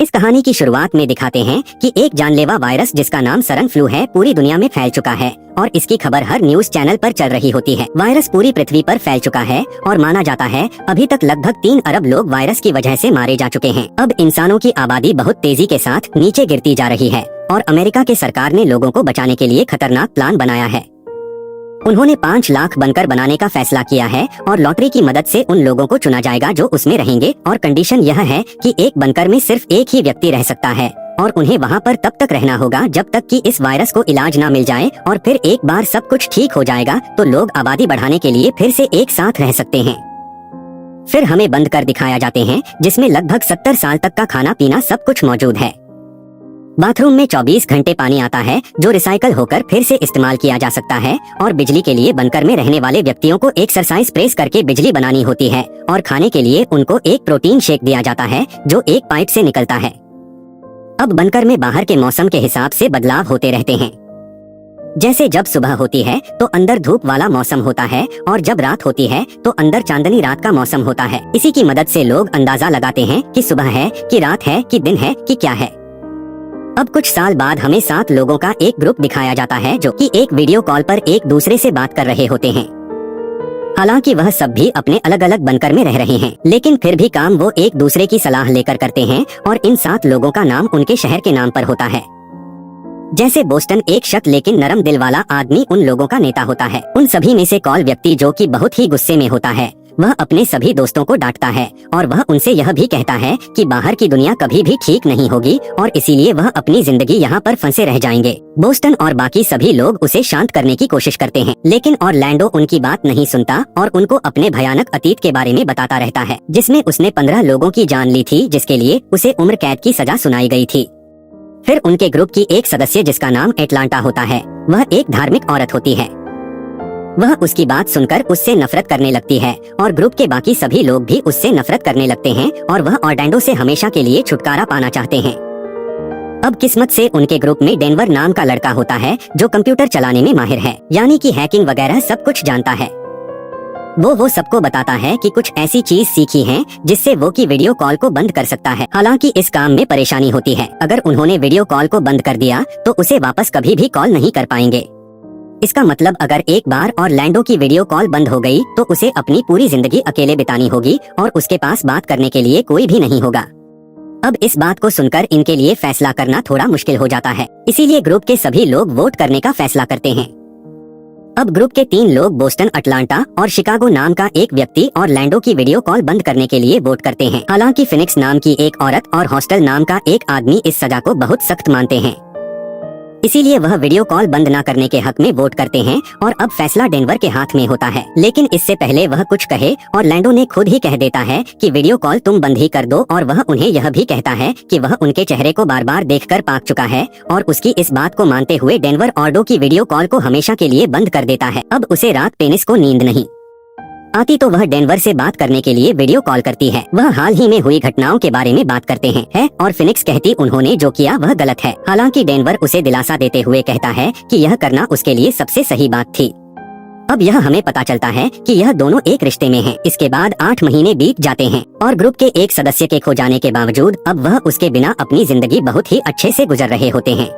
इस कहानी की शुरुआत में दिखाते हैं कि एक जानलेवा वायरस जिसका नाम सरन फ्लू है पूरी दुनिया में फैल चुका है और इसकी खबर हर न्यूज चैनल पर चल रही होती है। वायरस पूरी पृथ्वी पर फैल चुका है और माना जाता है अभी तक लगभग 3 अरब लोग वायरस की वजह से मारे जा चुके हैं। अब इंसानों की आबादी बहुत तेजी के साथ नीचे गिरती जा रही है और अमेरिका के सरकार ने लोगों को बचाने के लिए खतरनाक प्लान बनाया है। उन्होंने 5 लाख बंकर बनाने का फैसला किया है और लॉटरी की मदद से उन लोगों को चुना जाएगा जो उसमें रहेंगे और कंडीशन यह है कि एक बंकर में सिर्फ एक ही व्यक्ति रह सकता है और उन्हें वहां पर तब तक रहना होगा जब तक कि इस वायरस को इलाज ना मिल जाए और फिर एक बार सब कुछ ठीक हो जाएगा तो लोग आबादी बढ़ाने के लिए फिर से एक साथ रह सकते हैं। फिर हमें बंद कर दिखाया जाते हैं जिसमें लगभग 70 साल तक का खाना पीना सब कुछ मौजूद है। बाथरूम में 24 घंटे पानी आता है जो रिसाइकल होकर फिर से इस्तेमाल किया जा सकता है और बिजली के लिए बंकर में रहने वाले व्यक्तियों को एक्सरसाइज प्रेस करके बिजली बनानी होती है और खाने के लिए उनको एक प्रोटीन शेक दिया जाता है जो एक पाइप से निकलता है। अब बंकर में बाहर के मौसम के हिसाब से बदलाव होते रहते हैं। जैसे जब सुबह होती है तो अंदर धूप वाला मौसम होता है और जब रात होती है तो अंदर चांदनी रात का मौसम होता है। इसी की मदद से लोग अंदाजा लगाते हैं कि सुबह है कि रात है कि दिन है कि क्या है। अब कुछ साल बाद हमें 7 लोगों का एक ग्रुप दिखाया जाता है जो कि एक वीडियो कॉल पर एक दूसरे से बात कर रहे होते हैं। हालांकि वह सब भी अपने अलग अलग बंकर में रह रहे हैं, लेकिन फिर भी काम वो एक दूसरे की सलाह लेकर करते हैं और इन 7 लोगों का नाम उनके शहर के नाम पर होता है। जैसे बोस्टन एक शख्स लेकिन नरम दिल वाला आदमी उन लोगों का नेता होता है। उन सभी में से कॉल व्यक्ति जो कि बहुत ही गुस्से में होता है वह अपने सभी दोस्तों को डांटता है और वह उनसे यह भी कहता है कि बाहर की दुनिया कभी भी ठीक नहीं होगी और इसीलिए वह अपनी जिंदगी यहाँ पर फंसे रह जाएंगे। बोस्टन और बाकी सभी लोग उसे शांत करने की कोशिश करते हैं, लेकिन ऑरलैंडो उनकी बात नहीं सुनता और उनको अपने भयानक अतीत के बारे में बताता रहता है जिसमें उसने 15 लोगों की जान ली थी जिसके लिए उसे उम्र कैद की सजा सुनाई गई थी। फिर उनके ग्रुप की एक सदस्य जिसका नाम एटलांटा होता है, वह एक धार्मिक औरत होती है। वह उसकी बात सुनकर उससे नफरत करने लगती है और ग्रुप के बाकी सभी लोग भी उससे नफरत करने लगते हैं और वह ऑरलैंडो से हमेशा के लिए छुटकारा पाना चाहते हैं। अब किस्मत से उनके ग्रुप में डेनवर नाम का लड़का होता है जो कंप्यूटर चलाने में माहिर है, यानी कि हैकिंग वगैरह सब कुछ जानता है। वो सबको बताता है कि कुछ ऐसी चीज सीखी है जिससे वो की वीडियो कॉल को बंद कर सकता है। हालांकि इस काम में परेशानी होती है, अगर उन्होंने वीडियो कॉल को बंद कर दिया तो उसे वापस कभी भी कॉल नहीं कर पाएंगे। इसका मतलब अगर एक बार ऑरलैंडो की वीडियो कॉल बंद हो गई तो उसे अपनी पूरी जिंदगी अकेले बितानी होगी और उसके पास बात करने के लिए कोई भी नहीं होगा। अब इस बात को सुनकर इनके लिए फैसला करना थोड़ा मुश्किल हो जाता है, इसीलिए ग्रुप के सभी लोग वोट करने का फैसला करते हैं। अब ग्रुप के 3 लोग बोस्टन, अटलांटा और शिकागो नाम का एक व्यक्ति ऑरलैंडो की वीडियो कॉल बंद करने के लिए वोट करते हैं। हालांकि फिनिक्स नाम की एक औरत और हॉस्टल नाम का एक आदमी इस सजा को बहुत सख्त मानते हैं, इसीलिए वह वीडियो कॉल बंद न करने के हक में वोट करते हैं और अब फैसला डेनवर के हाथ में होता है। लेकिन इससे पहले वह कुछ कहे ऑरलैंडो ने खुद ही कह देता है कि वीडियो कॉल तुम बंद ही कर दो और वह उन्हें यह भी कहता है कि वह उनके चेहरे को बार बार देखकर पाक चुका है और उसकी इस बात को मानते हुए डेनवर ऑर्डो की वीडियो कॉल को हमेशा के लिए बंद कर देता है। अब उसे रात पेनिस को नींद नहीं आती तो वह डेनवर से बात करने के लिए वीडियो कॉल करती है। वह हाल ही में हुई घटनाओं के बारे में बात करते हैं है? और फिनिक्स कहती उन्होंने जो किया वह गलत है। हालांकि डेनवर उसे दिलासा देते हुए कहता है कि यह करना उसके लिए सबसे सही बात थी। अब यह हमें पता चलता है कि यह दोनों एक रिश्ते में हैं। इसके बाद 8 महीने बीत जाते हैं और ग्रुप के एक सदस्य के खो जाने के बावजूद अब वह उसके बिना अपनी जिंदगी बहुत ही अच्छे से गुजर रहे होते हैं।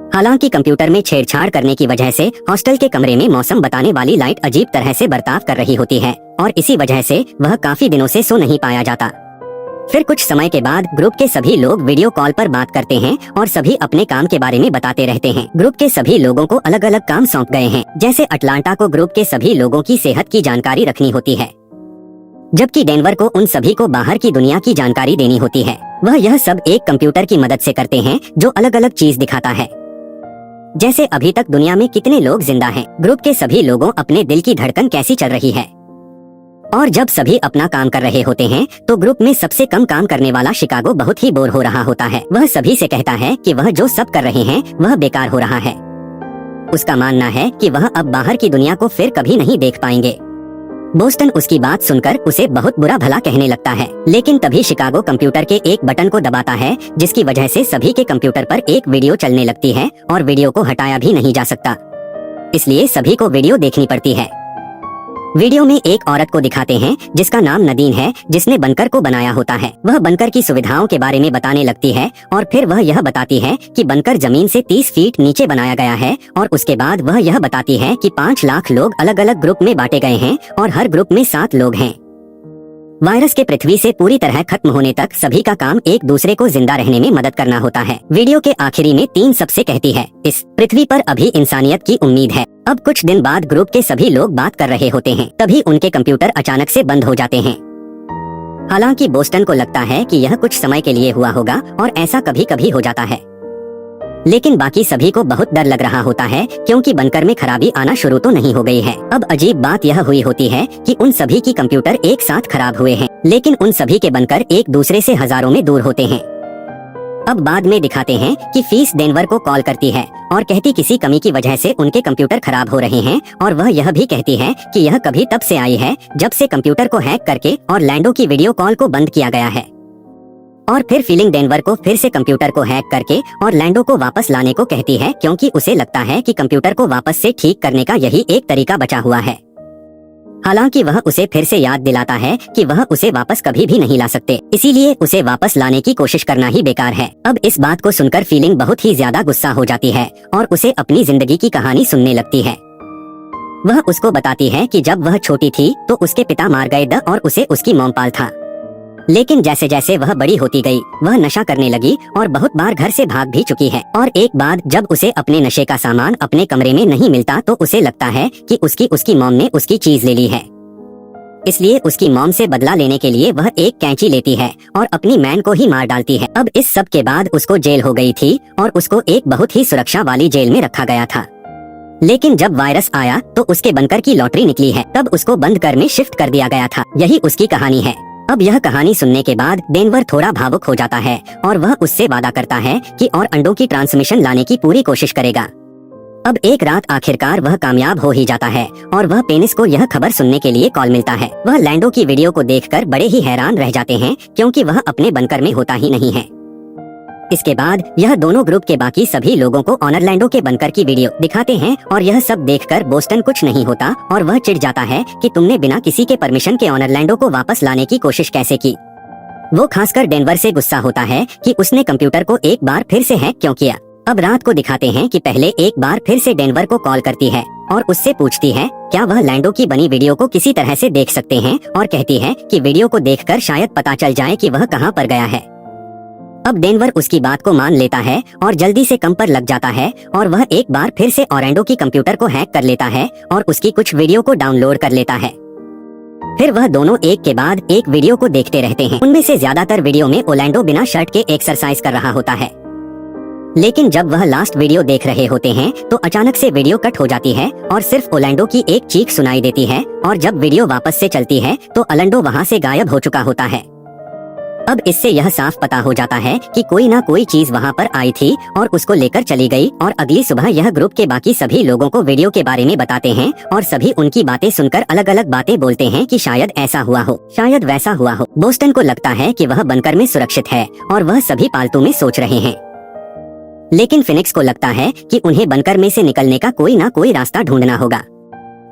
हालांकि कंप्यूटर में छेड़छाड़ करने की वजह से हॉस्टल के कमरे में मौसम बताने वाली लाइट अजीब तरह से बर्ताव कर रही होती है और इसी वजह से वह काफी दिनों से सो नहीं पाया जाता। फिर कुछ समय के बाद ग्रुप के सभी लोग वीडियो कॉल पर बात करते हैं और सभी अपने काम के बारे में बताते रहते हैं। ग्रुप के सभी लोगों को अलग अलग काम सौंप गए हैं। जैसे अटलांटा को ग्रुप के सभी लोगों की सेहत की जानकारी रखनी होती है, जबकि डेनवर को उन सभी को बाहर की दुनिया की जानकारी देनी होती है। वह यह सब एक कंप्यूटर की मदद से करते हैं जो अलग अलग चीज दिखाता है, जैसे अभी तक दुनिया में कितने लोग जिंदा हैं, ग्रुप के सभी लोगों अपने दिल की धड़कन कैसी चल रही है। और जब सभी अपना काम कर रहे होते हैं तो ग्रुप में सबसे कम काम करने वाला शिकागो बहुत ही बोर हो रहा होता है। वह सभी से कहता है कि वह जो सब कर रहे हैं वह बेकार हो रहा है। उसका मानना है कि वह अब बाहर की दुनिया को फिर कभी नहीं देख पाएंगे। बोस्टन उसकी बात सुनकर उसे बहुत बुरा भला कहने लगता है, लेकिन तभी शिकागो कंप्यूटर के एक बटन को दबाता है जिसकी वजह से सभी के कंप्यूटर पर एक वीडियो चलने लगती है और वीडियो को हटाया भी नहीं जा सकता, इसलिए सभी को वीडियो देखनी पड़ती है। वीडियो में एक औरत को दिखाते हैं जिसका नाम नदीन है, जिसने बंकर को बनाया होता है। वह बंकर की सुविधाओं के बारे में बताने लगती है और फिर वह यह बताती है कि बंकर जमीन से 30 फीट नीचे बनाया गया है और उसके बाद वह यह बताती है कि 5 लाख लोग अलग अलग ग्रुप में बांटे गए हैं और हर ग्रुप में 7 लोग हैं। वायरस के पृथ्वी से पूरी तरह खत्म होने तक सभी का काम एक दूसरे को जिंदा रहने में मदद करना होता है। वीडियो के आखिरी में 3 सबसे कहती है, इस पृथ्वी पर अभी इंसानियत की उम्मीद है। अब कुछ दिन बाद ग्रुप के सभी लोग बात कर रहे होते हैं, तभी उनके कंप्यूटर अचानक से बंद हो जाते हैं। हालांकि बोस्टन को लगता है कि यह कुछ समय के लिए हुआ होगा और ऐसा कभी कभी हो जाता है, लेकिन बाकी सभी को बहुत डर लग रहा होता है क्योंकि बंकर में खराबी आना शुरू तो नहीं हो गई है। अब अजीब बात यह हुई होती है कि उन सभी की कंप्यूटर एक साथ खराब हुए हैं, लेकिन उन सभी के बंकर एक दूसरे से हजारों में दूर होते हैं। अब बाद में दिखाते हैं कि फीस डेनवर को कॉल करती है और कहती किसी कमी की वजह से उनके कंप्यूटर खराब हो रहे हैं और वह यह भी कहती है कि यह कभी तब से आई है जब से कंप्यूटर को हैक करके और लैंडो की वीडियो कॉल को बंद किया गया है। और फिर फीलिंग डेनवर को फिर से कंप्यूटर को हैक करके और लैंडो को वापस लाने को कहती है क्योंकि उसे लगता है कि कंप्यूटर को वापस से ठीक करने का यही एक तरीका बचा हुआ है। हालांकि वह उसे फिर से याद दिलाता है कि वह उसे वापस कभी भी नहीं ला सकते, इसीलिए उसे वापस लाने की कोशिश करना ही बेकार है। अब इस बात को सुनकर फीलिंग बहुत ही ज्यादा गुस्सा हो जाती है और उसे अपनी जिंदगी की कहानी सुनने लगती है। वह उसको बताती है कि जब वह छोटी थी तो उसके पिता मार गए और उसे उसकी मॉम पाल था, लेकिन जैसे जैसे वह बड़ी होती गई वह नशा करने लगी और बहुत बार घर से भाग भी चुकी है। और एक बार जब उसे अपने नशे का सामान अपने कमरे में नहीं मिलता तो उसे लगता है कि उसकी मॉम ने उसकी चीज ले ली है, इसलिए उसकी मॉम से बदला लेने के लिए वह एक कैंची लेती है और अपनी मैन को ही मार डालती है। अब इस सब के बाद उसको जेल हो गई थी और उसको एक बहुत ही सुरक्षा वाली जेल में रखा गया था, लेकिन जब वायरस आया तो उसके बंकर की लॉटरी निकली है, तब उसको बंद कर में शिफ्ट कर दिया गया था। यही उसकी कहानी है। अब यह कहानी सुनने के बाद डेनवर थोड़ा भावुक हो जाता है और वह उससे वादा करता है कि और अंडों की ट्रांसमिशन लाने की पूरी कोशिश करेगा। अब एक रात आखिरकार वह कामयाब हो ही जाता है और वह पेनिस को यह खबर सुनने के लिए कॉल मिलता है। वह लैंडो की वीडियो को देखकर बड़े ही हैरान रह जाते हैं क्योंकि वह अपने बंकर में होता ही नहीं है। इसके बाद यह दोनों ग्रुप के बाकी सभी लोगों को ऑनरलैंडो के बंकर की वीडियो दिखाते हैं और यह सब देखकर बोस्टन कुछ नहीं होता और वह चिढ़ जाता है कि तुमने बिना किसी के परमिशन के ऑनरलैंडो को वापस लाने की कोशिश कैसे की। वो खासकर डेनवर से गुस्सा होता है कि उसने कंप्यूटर को एक बार फिर से हैक क्यों किया। अब रात को दिखाते हैं कि पहले एक बार फिर से डेनवर को कॉल करती है और उससे पूछती है क्या वह लैंडो की बनी वीडियो को किसी तरह से देख सकते हैं और कहती है कि वीडियो को देखकर शायद पता चल जाए कि वह कहाँ पर गया है। अब डेनवर उसकी बात को मान लेता है और जल्दी से काम पर लग जाता है और वह एक बार फिर से ओरलैंडो की कंप्यूटर को हैक कर लेता है और उसकी कुछ वीडियो को डाउनलोड कर लेता है। फिर वह दोनों एक के बाद एक वीडियो को देखते रहते हैं। उनमें से ज्यादातर वीडियो में ओरलैंडो बिना शर्ट के एक्सरसाइज कर रहा होता है, लेकिन जब वह लास्ट वीडियो देख रहे होते हैं तो अचानक से वीडियो कट हो जाती है और सिर्फ ओरलैंडो की एक चीख सुनाई देती है और जब वीडियो वापस से चलती है तो ओरलैंडो वहाँ से गायब हो चुका होता है। अब इससे यह साफ पता हो जाता है कि कोई ना कोई चीज वहाँ पर आई थी और उसको लेकर चली गई और अगली सुबह यह ग्रुप के बाकी सभी लोगों को वीडियो के बारे में बताते हैं और सभी उनकी बातें सुनकर अलग अलग बातें बोलते हैं कि शायद ऐसा हुआ हो, शायद वैसा हुआ हो। बोस्टन को लगता है कि वह बंकर में सुरक्षित है और वह सभी पालतू में सोच रहे हैं, लेकिन फिनिक्स को लगता है कि उन्हें बंकर में से निकलने का कोई ना कोई रास्ता ढूंढना होगा,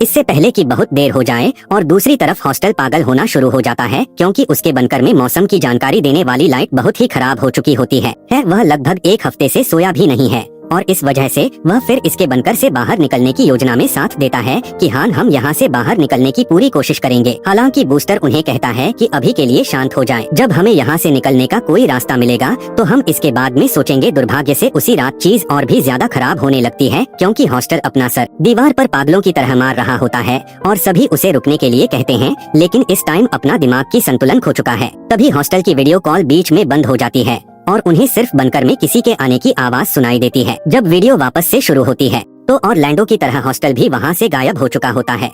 इससे पहले कि बहुत देर हो जाए। और दूसरी तरफ हॉस्टल पागल होना शुरू हो जाता है क्योंकि उसके बंकर में मौसम की जानकारी देने वाली लाइट बहुत ही खराब हो चुकी होती है। वह लगभग 1 हफ्ते से सोया भी नहीं है और इस वजह से वह फिर इसके बंकर से बाहर निकलने की योजना में साथ देता है कि हाँ हम यहाँ से बाहर निकलने की पूरी कोशिश करेंगे। हालांकि बूस्टर उन्हें कहता है कि अभी के लिए शांत हो जाएं। जब हमें यहाँ से निकलने का कोई रास्ता मिलेगा तो हम इसके बाद में सोचेंगे। दुर्भाग्य से उसी रात चीज और भी ज्यादा खराब होने लगती है क्योंकि हॉस्टल अपना सर दीवार पर पागलों की तरह मार रहा होता है और सभी उसे रुकने के लिए कहते हैं, लेकिन इस टाइम अपना दिमाग की संतुलन खो चुका है। तभी हॉस्टल की वीडियो कॉल बीच में बंद हो जाती है और उन्हें सिर्फ बंकर में किसी के आने की आवाज सुनाई देती है। जब वीडियो वापस से शुरू होती है तो ऑरलैंडो की तरह हॉस्टल भी वहाँ से गायब हो चुका होता है।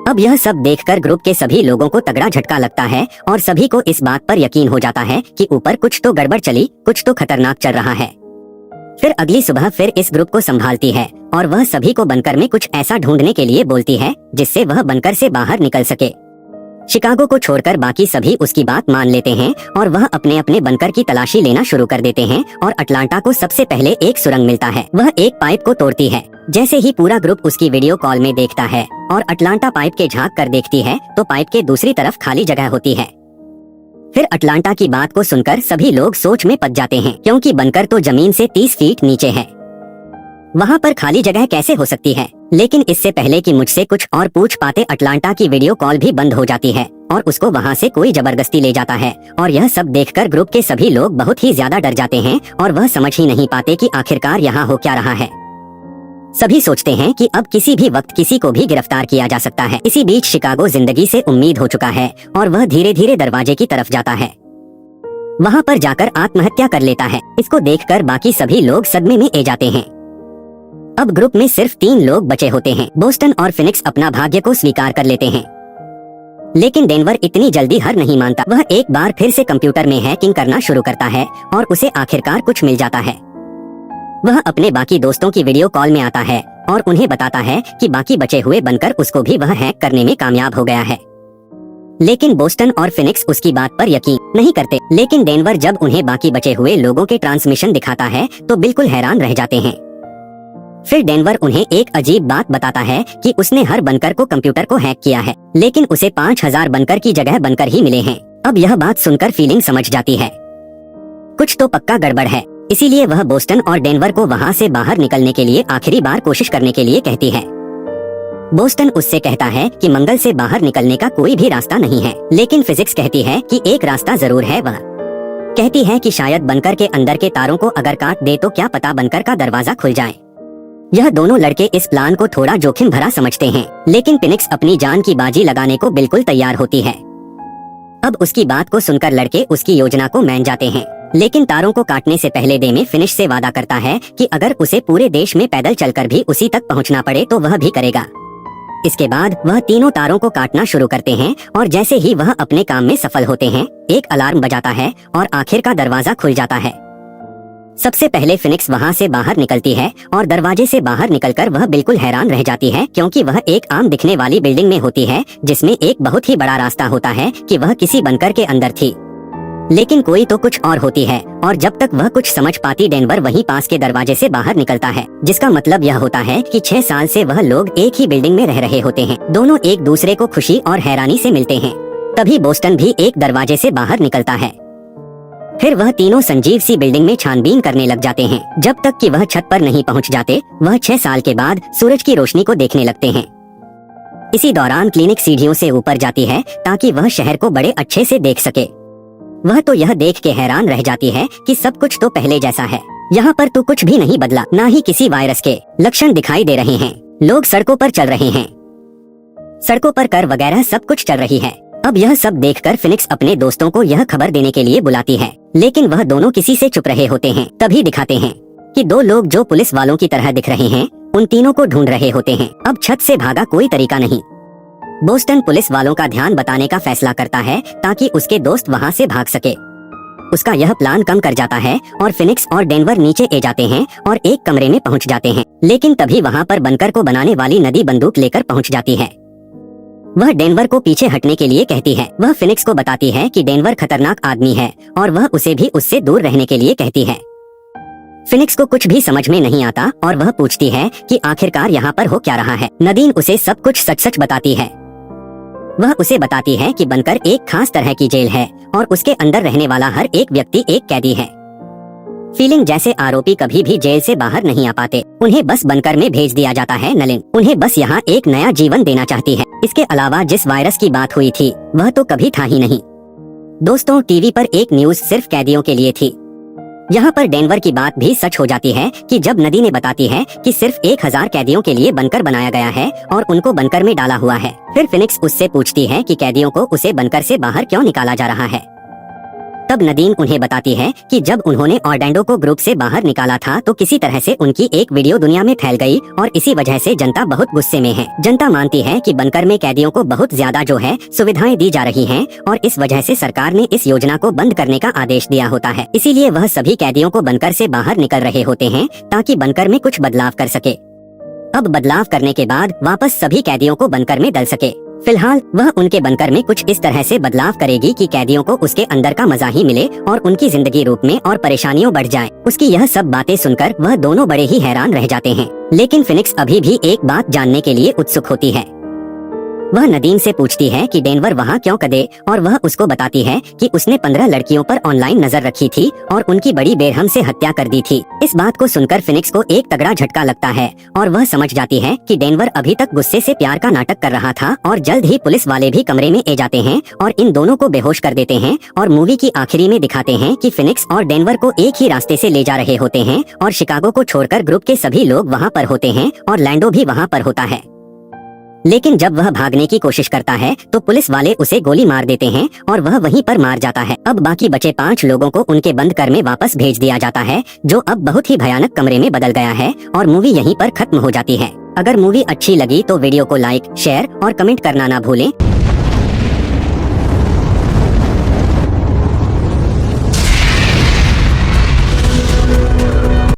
अब यह सब देखकर ग्रुप के सभी लोगों को तगड़ा झटका लगता है और सभी को इस बात पर यकीन हो जाता है कि ऊपर कुछ तो गड़बड़ चली, कुछ तो खतरनाक चल रहा है। फिर अगली सुबह फिर इस ग्रुप को संभालती है और वह सभी को बंकर में कुछ ऐसा ढूंढने के लिए बोलती है जिससे वह बंकर से बाहर निकल सके। शिकागो को छोड़कर बाकी सभी उसकी बात मान लेते हैं और वह अपने अपने बंकर की तलाशी लेना शुरू कर देते हैं और अटलांटा को सबसे पहले एक सुरंग मिलता है। वह एक पाइप को तोड़ती है। जैसे ही पूरा ग्रुप उसकी वीडियो कॉल में देखता है और अटलांटा पाइप के झांक कर देखती है तो पाइप के दूसरी तरफ खाली जगह होती है। फिर अटलांटा की बात को सुनकर सभी लोग सोच में पड़ जाते हैं, क्योंकि बंकर तो जमीन से 30 फीट नीचे है, वहाँ पर खाली जगह कैसे हो सकती है। लेकिन इससे पहले कि मुझसे कुछ और पूछ पाते अटलांटा की वीडियो कॉल भी बंद हो जाती है और उसको वहाँ से कोई जबरदस्ती ले जाता है। और यह सब देखकर ग्रुप के सभी लोग बहुत ही ज्यादा डर जाते हैं और वह समझ ही नहीं पाते कि आखिरकार यहाँ हो क्या रहा है। सभी सोचते हैं कि अब किसी भी वक्त किसी को भी गिरफ्तार किया जा सकता है। इसी बीच शिकागो जिंदगी से उम्मीद हो चुका है और वह धीरे धीरे दरवाजे की तरफ जाता है। वहाँ पर जाकर आत्महत्या कर लेता है। इसको देखकर बाकी सभी लोग सदमे में आ जाते हैं। अब ग्रुप में सिर्फ 3 लोग बचे होते हैं। बोस्टन और फिनिक्स अपना भाग्य को स्वीकार कर लेते हैं, लेकिन डेनवर इतनी जल्दी हार नहीं मानता। वह एक बार फिर से कंप्यूटर में हैकिंग करना शुरू करता है और उसे आखिरकार कुछ मिल जाता है। वह अपने बाकी दोस्तों की वीडियो कॉल में आता है और उन्हें बताता है कि बाकी बचे हुए बनकर उसको भी वह हैक करने में कामयाब हो गया है। लेकिन बोस्टन और फिनिक्स उसकी बात पर यकीन नहीं करते। लेकिन डेनवर जब उन्हें बाकी बचे हुए लोगों के ट्रांसमिशन दिखाता है तो बिल्कुल हैरान रह जाते हैं। फिर डेनवर उन्हें एक अजीब बात बताता है कि उसने हर बनकर को कंप्यूटर को हैक किया है, लेकिन उसे 5000 बनकर की जगह बनकर ही मिले हैं। अब यह बात सुनकर फीलिंग समझ जाती है कुछ तो पक्का गड़बड़ है। इसीलिए वह बोस्टन और डेनवर को वहाँ से बाहर निकलने के लिए आखिरी बार कोशिश करने के लिए कहती है। बोस्टन उससे कहता है कि मंगल से बाहर निकलने का कोई भी रास्ता नहीं है, लेकिन फिजिक्स कहती है कि एक रास्ता जरूर है। वह कहती है कि शायद बनकर के अंदर के तारों को अगर काट दे तो क्या पता बनकर का दरवाजा खुल जाए। यह दोनों लड़के इस प्लान को थोड़ा जोखिम भरा समझते हैं, लेकिन फिनिक्स अपनी जान की बाजी लगाने को बिल्कुल तैयार होती है। अब उसकी बात को सुनकर लड़के उसकी योजना को मान जाते हैं, लेकिन तारों को काटने से पहले डेमे फिनिश से वादा करता है कि अगर उसे पूरे देश में पैदल चलकर भी उसी तक पहुंचना पड़े तो वह भी करेगा। इसके बाद वह तीनों तारों को काटना शुरू करते हैं और जैसे ही वह अपने काम में सफल होते हैं एक अलार्म बजाता है और आखिर का दरवाजा खुल जाता है। सबसे पहले फिनिक्स वहाँ से बाहर निकलती है और दरवाजे से बाहर निकलकर वह बिल्कुल हैरान रह जाती है, क्योंकि वह एक आम दिखने वाली बिल्डिंग में होती है जिसमें एक बहुत ही बड़ा रास्ता होता है कि वह किसी बनकर के अंदर थी, लेकिन कोई तो कुछ और होती है। और जब तक वह कुछ समझ पाती डेनवर वहीं पास के दरवाजे से बाहर निकलता है, जिसका मतलब यह होता है कि 6 साल से वह लोग एक ही बिल्डिंग में रह रहे होते हैं। दोनों एक दूसरे को खुशी और हैरानी से मिलते हैं। तभी बोस्टन भी एक दरवाजे से बाहर निकलता है। फिर वह तीनों संजीव सी बिल्डिंग में छानबीन करने लग जाते हैं, जब तक कि वह छत पर नहीं पहुंच जाते। वह 6 साल के बाद सूरज की रोशनी को देखने लगते हैं। इसी दौरान क्लिनिक सीढ़ियों से ऊपर जाती है ताकि वह शहर को बड़े अच्छे से देख सके। वह तो यह देख के हैरान रह जाती है कि सब कुछ तो पहले जैसा है। यहाँ पर तो कुछ भी नहीं बदला, ना ही किसी वायरस के लक्षण दिखाई दे रहे हैं। लोग सड़कों पर चल रहे हैं, सड़कों पर कार वगैरह सब कुछ चल रही है। अब यह सब देखकर फिनिक्स अपने दोस्तों को यह खबर देने के लिए बुलाती है, लेकिन वह दोनों किसी से चुप रहे होते हैं। तभी दिखाते हैं कि 2 लोग जो पुलिस वालों की तरह दिख रहे हैं उन तीनों को ढूंढ रहे होते हैं। अब छत से भागा कोई तरीका नहीं। बोस्टन पुलिस वालों का ध्यान बताने का फैसला करता है ताकि उसके दोस्त वहाँ से भाग सके। उसका यह प्लान कम कर जाता है और फिनिक्स और डेनवर नीचे आ जाते हैं और एक कमरे में पहुँच जाते हैं। लेकिन तभी वहाँ पर बनकर को बनाने वाली नदी बंदूक लेकर पहुँच जाती है। वह डेनवर को पीछे हटने के लिए कहती है। वह फिनिक्स को बताती है कि डेनवर खतरनाक आदमी है और वह उसे भी उससे दूर रहने के लिए कहती है। फिनिक्स को कुछ भी समझ में नहीं आता और वह पूछती है कि आखिरकार यहाँ पर हो क्या रहा है। नदीन उसे सब कुछ सच सच बताती है। वह उसे बताती है कि बनकर एक खास तरह की जेल है और उसके अंदर रहने वाला हर एक व्यक्ति एक कैदी है। फीलिंग जैसे आरोपी कभी भी जेल से बाहर नहीं आ पाते, उन्हें बस बनकर में भेज दिया जाता है। नलिन उन्हें बस यहाँ एक नया जीवन देना चाहती है। इसके अलावा जिस वायरस की बात हुई थी वह तो कभी था ही नहीं। दोस्तों, टीवी पर एक न्यूज सिर्फ कैदियों के लिए थी। यहाँ पर डेनवर की बात भी सच हो जाती है कि जब नदी ने बताती है कि सिर्फ 1000 कैदियों के लिए बनकर बनाया गया है और उनको बनकर में डाला हुआ है। फिर फिनिक्स उससे पूछती है कि कैदियों को उसे बनकर से बाहर क्यों निकाला जा रहा है। तब नदीन उन्हें बताती है कि जब उन्होंने ऑर्लैंडो को ग्रुप से बाहर निकाला था तो किसी तरह से उनकी एक वीडियो दुनिया में फैल गई और इसी वजह से जनता बहुत गुस्से में है। जनता मानती है कि बनकर में कैदियों को बहुत ज्यादा जो है सुविधाएं दी जा रही हैं और इस वजह से सरकार ने इस योजना को बंद करने का आदेश दिया होता है। इसीलिए वह सभी कैदियों को बनकर से बाहर निकल रहे होते हैं ताकि बनकर में कुछ बदलाव कर सके। अब बदलाव करने के बाद वापस सभी कैदियों को बनकर में डल सके। फिलहाल वह उनके बनकर में कुछ इस तरह से बदलाव करेगी कि कैदियों को उसके अंदर का मजा ही मिले और उनकी जिंदगी रूप में और परेशानियों बढ़ जाए। उसकी यह सब बातें सुनकर वह दोनों बड़े ही हैरान रह जाते हैं। लेकिन फिनिक्स अभी भी एक बात जानने के लिए उत्सुक होती है। वह नदीम से पूछती है कि डेनवर वहाँ क्यों कदे, और वह उसको बताती है कि उसने 15 लड़कियों पर ऑनलाइन नजर रखी थी और उनकी बड़ी बेरहम से हत्या कर दी थी। इस बात को सुनकर फिनिक्स को एक तगड़ा झटका लगता है और वह समझ जाती है कि डेनवर अभी तक गुस्से से प्यार का नाटक कर रहा था। और जल्द ही पुलिस वाले भी कमरे में आ जाते हैं और इन दोनों को बेहोश कर देते हैं। और मूवी की आखिरी में दिखाते हैं कि फिनिक्स और डेनवर को एक ही रास्ते से ले जा रहे होते हैं और शिकागो को छोड़कर ग्रुप के सभी लोग वहाँ पर होते हैं और लैंडो भी वहाँ पर होता है। लेकिन जब वह भागने की कोशिश करता है तो पुलिस वाले उसे गोली मार देते हैं और वह वहीं पर मार जाता है। अब बाकी बचे 5 लोगों को उनके बंद घर में वापस भेज दिया जाता है, जो अब बहुत ही भयानक कमरे में बदल गया है और मूवी यहीं पर खत्म हो जाती है। अगर मूवी अच्छी लगी तो वीडियो को लाइक, शेयर और कमेंट करना ना भूलें।